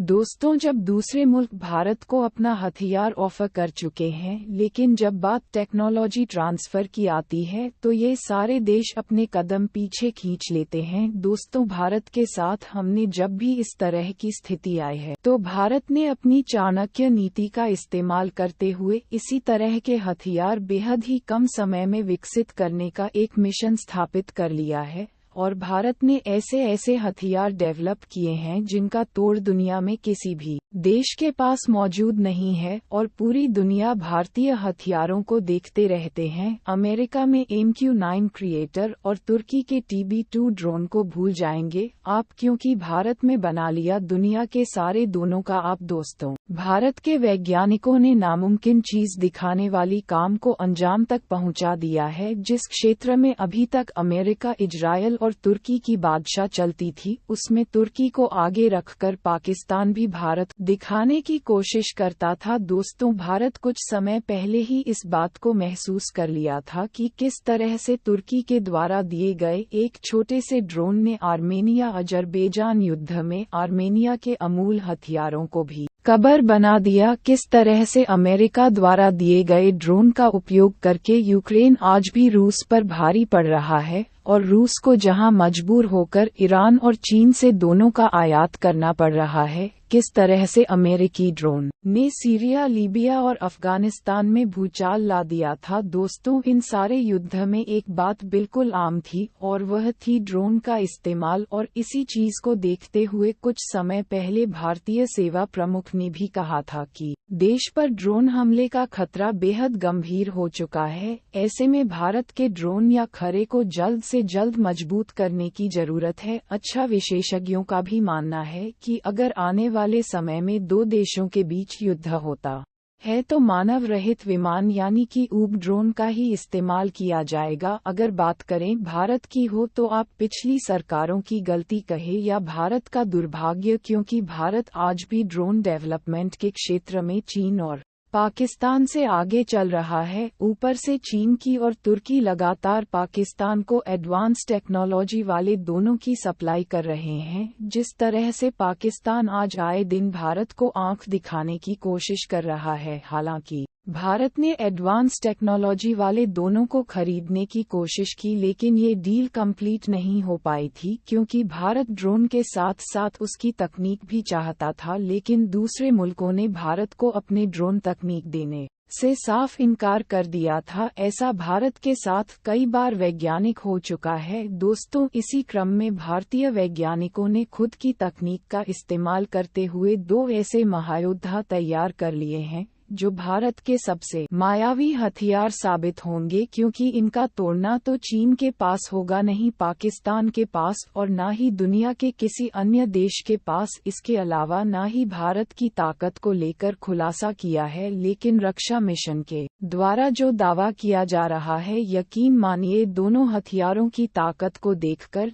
दोस्तों, जब दूसरे मुल्क भारत को अपना हथियार ऑफर कर चुके हैं, लेकिन जब बात टेक्नोलॉजी ट्रांसफर की आती है तो ये सारे देश अपने कदम पीछे खींच लेते हैं। दोस्तों, भारत के साथ हमने जब भी इस तरह की स्थिति आई है तो भारत ने अपनी चाणक्य नीति का इस्तेमाल करते हुए इसी तरह के हथियार बेहद ही कम समय में विकसित करने का एक मिशन स्थापित कर लिया है। और भारत ने ऐसे हथियार डेवलप किए हैं जिनका तोड़ दुनिया में किसी भी देश के पास मौजूद नहीं है, और पूरी दुनिया भारतीय हथियारों को देखते रहते हैं। अमेरिका में MQ-9 क्रिएटर और तुर्की के TB2 ड्रोन को भूल जाएंगे आप, क्योंकि भारत में बना लिया दुनिया के सारे दोनों का आप। दोस्तों, भारत के वैज्ञानिकों ने नामुमकिन चीज दिखाने वाली काम को अंजाम तक पहुंचा दिया है। जिस क्षेत्र में अभी तक अमेरिका, इजराइल और तुर्की की बादशाह चलती थी, उसमें तुर्की को आगे रखकर पाकिस्तान भी भारत दिखाने की कोशिश करता था। दोस्तों, भारत कुछ समय पहले ही इस बात को महसूस कर लिया था कि किस तरह से तुर्की के द्वारा दिए गए एक छोटे से ड्रोन ने आर्मेनिया अजरबैजान युद्ध में आर्मेनिया के अमूल हथियारों को भी कबर बना दिया। किस तरह से अमेरिका द्वारा दिए गए ड्रोन का उपयोग करके यूक्रेन आज भी रूस पर भारी पड़ रहा है, और रूस को जहां मजबूर होकर ईरान और चीन से दोनों का आयात करना पड़ रहा है। किस तरह से अमेरिकी ड्रोन ने सीरिया, लीबिया और अफगानिस्तान में भूचाल ला दिया था। दोस्तों, इन सारे युद्ध में एक बात बिल्कुल आम थी, और वह थी ड्रोन का इस्तेमाल। और इसी चीज को देखते हुए कुछ समय पहले भारतीय सेवा प्रमुख ने भी कहा था कि देश पर ड्रोन हमले का खतरा बेहद गंभीर हो चुका है। ऐसे में भारत के ड्रोन या खरे को जल्द से जल्द मजबूत करने की जरूरत है। अच्छा, विशेषज्ञों का भी मानना है कि अगर आने वाले समय में दो देशों के बीच युद्ध होता है तो मानव रहित विमान यानी कि ऊब ड्रोन का ही इस्तेमाल किया जाएगा। अगर बात करें भारत की हो तो आप पिछली सरकारों की गलती कहे या भारत का दुर्भाग्य, क्योंकि भारत आज भी ड्रोन डेवलपमेंट के क्षेत्र में चीन और पाकिस्तान से आगे चल रहा है। ऊपर से चीन की और तुर्की लगातार पाकिस्तान को एडवांस टेक्नोलॉजी वाले दोनों की सप्लाई कर रहे हैं। जिस तरह से पाकिस्तान आज आए दिन भारत को आंख दिखाने की कोशिश कर रहा है। हालांकि भारत ने एडवांस टेक्नोलॉजी वाले दोनों को खरीदने की कोशिश की, लेकिन ये डील कंप्लीट नहीं हो पाई थी, क्योंकि भारत ड्रोन के साथ साथ उसकी तकनीक भी चाहता था। लेकिन दूसरे मुल्कों ने भारत को अपने ड्रोन तकनीक देने से साफ इनकार कर दिया था। ऐसा भारत के साथ कई बार वैज्ञानिक हो चुका है। दोस्तों, इसी क्रम में भारतीय वैज्ञानिकों ने खुद की तकनीक का इस्तेमाल करते हुए दो ऐसे महायोद्धा तैयार कर लिए हैं जो भारत के सबसे मायावी हथियार साबित होंगे, क्योंकि इनका तोड़ना तो चीन के पास होगा नहीं, पाकिस्तान के पास, और ना ही दुनिया के किसी अन्य देश के पास। इसके अलावा ना ही भारत की ताकत को लेकर खुलासा किया है, लेकिन रक्षा मिशन के द्वारा जो दावा किया जा रहा है, यकीन मानिए दोनों हथियारों की ताकत को देखकर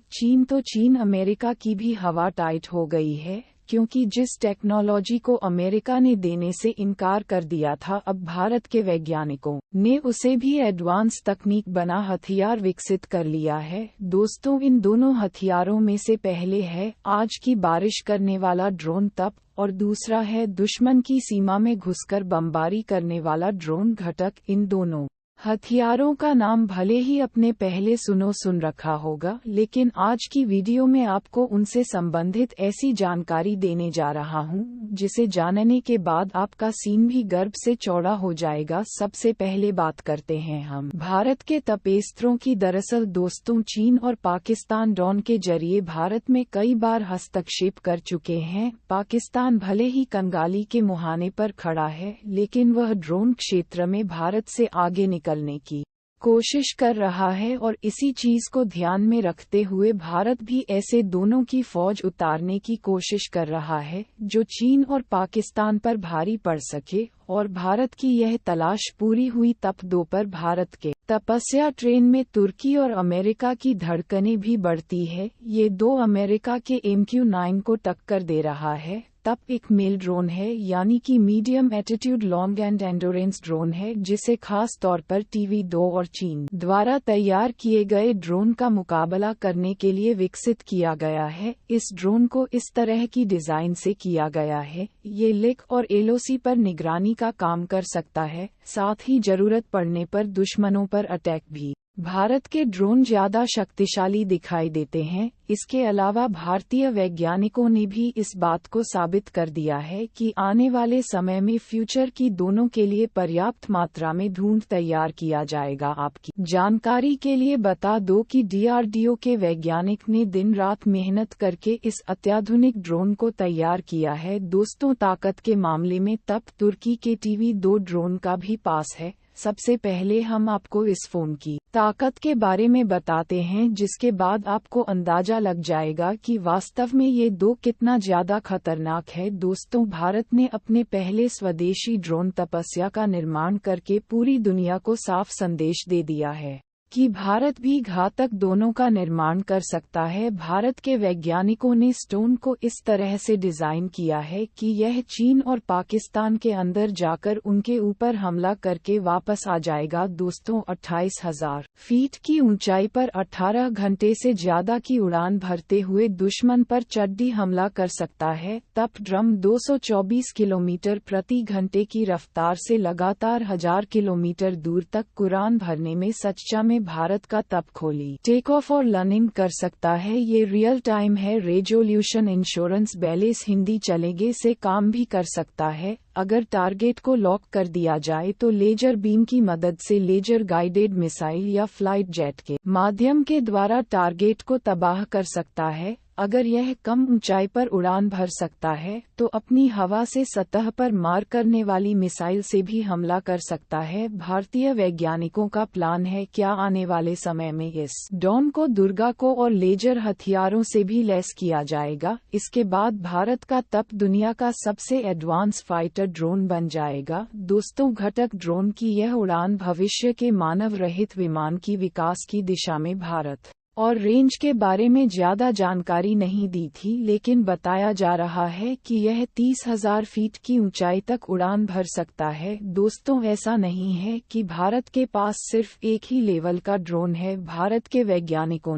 चीन अमेरिका की भी हवा टाइट हो गई है, क्योंकि जिस टेक्नोलॉजी को अमेरिका ने देने से इनकार कर दिया था, अब भारत के वैज्ञानिकों ने उसे भी एडवांस तकनीक बना हथियार विकसित कर लिया है। दोस्तों, इन दोनों हथियारों में से पहले है आज की बारिश करने वाला ड्रोन तप, और दूसरा है दुश्मन की सीमा में घुसकर बमबारी करने वाला ड्रोन घटक। इन दोनों हथियारों का नाम भले ही अपने पहले सुन रखा होगा, लेकिन आज की वीडियो में आपको उनसे संबंधित ऐसी जानकारी देने जा रहा हूं जिसे जानने के बाद आपका सीन भी गर्व से चौड़ा हो जाएगा। सबसे पहले बात करते हैं हम भारत के तपेस्त्रों की। दरअसल दोस्तों, चीन और पाकिस्तान ड्रोन के जरिए भारत में कई बार हस्तक्षेप कर चुके हैं। पाकिस्तान भले ही कंगाली के मुहाने पर खड़ा है, लेकिन वह ड्रोन क्षेत्र में भारत से आगे निकलने की कोशिश कर रहा है, और इसी चीज को ध्यान में रखते हुए भारत भी ऐसे दोनों की फौज उतारने की कोशिश कर रहा है जो चीन और पाकिस्तान पर भारी पड़ सके। और भारत की यह तलाश पूरी हुई तब दो पर भारत के तपस्या ट्रेन में तुर्की और अमेरिका की धड़कनें भी बढ़ती है। ये दो अमेरिका के MQ-9 को टक्कर दे रहा है। तब एक मेल ड्रोन है, यानी कि medium attitude long and endurance drone है, जिसे खास तौर पर TV-2 और चीन द्वारा तैयार किए गए ड्रोन का मुकाबला करने के लिए विकसित किया गया है। इस ड्रोन को इस तरह की डिजाइन से किया गया है, ये लिक और एलओसी पर निगरानी का काम कर सकता है, साथ ही जरूरत पड़ने पर दुश्मनों पर अटैक भी। भारत के ड्रोन ज्यादा शक्तिशाली दिखाई देते हैं। इसके अलावा भारतीय वैज्ञानिकों ने भी इस बात को साबित कर दिया है कि आने वाले समय में फ्यूचर की दोनों के लिए पर्याप्त मात्रा में ढूंढ तैयार किया जाएगा। आपकी जानकारी के लिए बता दो कि DRDO के वैज्ञानिक ने दिन रात मेहनत करके इस अत्याधुनिक ड्रोन को तैयार किया है। दोस्तों, ताकत के मामले में तब तुर्की के TV-2 ड्रोन का भी पास है। सबसे पहले हम आपको इस फोन की ताकत के बारे में बताते हैं, जिसके बाद आपको अंदाजा लग जाएगा कि वास्तव में ये दो कितना ज्यादा खतरनाक है। दोस्तों, भारत ने अपने पहले स्वदेशी ड्रोन तपस्या का निर्माण करके पूरी दुनिया को साफ संदेश दे दिया है कि भारत भी घातक दोनों का निर्माण कर सकता है। भारत के वैज्ञानिकों ने स्टोन को इस तरह से डिजाइन किया है कि यह चीन और पाकिस्तान के अंदर जाकर उनके ऊपर हमला करके वापस आ जाएगा। दोस्तों, 28,000 फीट की ऊंचाई पर 18 घंटे से ज्यादा की उड़ान भरते हुए दुश्मन पर चड्डी हमला कर सकता है। तप ड्रम 224 किलोमीटर प्रति घंटे की रफ्तार से लगातार 1000 किलोमीटर दूर तक कुरान भरने में सच्चा में भारत का तप खोली टेक ऑफ और लर्निंग कर सकता है। ये रियल टाइम है। रेजोल्यूशन इंश्योरेंस बैलेंस हिंदी चलेगे से काम भी कर सकता है। अगर टारगेट को लॉक कर दिया जाए तो लेजर बीम की मदद से लेजर गाइडेड मिसाइल या फ्लाइट जेट के माध्यम के द्वारा टारगेट को तबाह कर सकता है। अगर यह कम ऊंचाई पर उड़ान भर सकता है तो अपनी हवा से सतह पर मार करने वाली मिसाइल से भी हमला कर सकता है। भारतीय वैज्ञानिकों का प्लान है क्या आने वाले समय में इस ड्रोन को दुर्गा को और लेजर हथियारों से भी लैस किया जाएगा। इसके बाद भारत का तप दुनिया का सबसे एडवांस फाइटर ड्रोन बन जाएगा। दोस्तों, घटक ड्रोन की यह उड़ान भविष्य के मानव रहित विमान की विकास की दिशा में भारत और रेंज के बारे में ज्यादा जानकारी नहीं दी थी, लेकिन बताया जा रहा है कि यह 30,000 फीट की ऊंचाई तक उड़ान भर सकता है। दोस्तों, ऐसा नहीं है कि भारत के पास सिर्फ एक ही लेवल का ड्रोन है। भारत के वैज्ञानिकों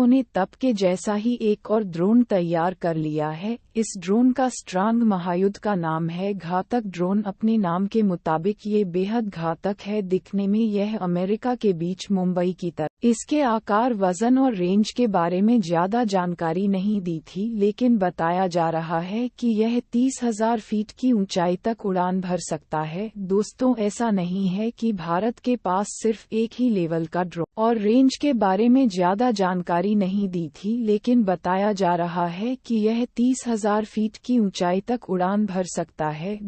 ने तप के जैसा ही एक और ड्रोन तैयार कर लिया है। इस ड्रोन का स्ट्रांग महायुद्ध का नाम है घातक ड्रोन। अपने नाम के मुताबिक ये बेहद घातक है। दिखने में यह अमेरिका के बीच मुंबई की तरह। इसके आकार, वजन और रेंज के बारे में ज्यादा जानकारी नहीं दी थी, लेकिन बताया जा रहा है कि यह 30,000 फीट की ऊंचाई तक उड़ान भर सकता है। दोस्तों, ऐसा नहीं है कि भारत के पास सिर्फ एक ही लेवल का ड्रोन और रेंज के बारे में ज्यादा जानकारी नहीं दी थी, लेकिन बताया जा रहा है कि यह 30,000 फीट की ऊंचाई तक उड़ान भर सकता है।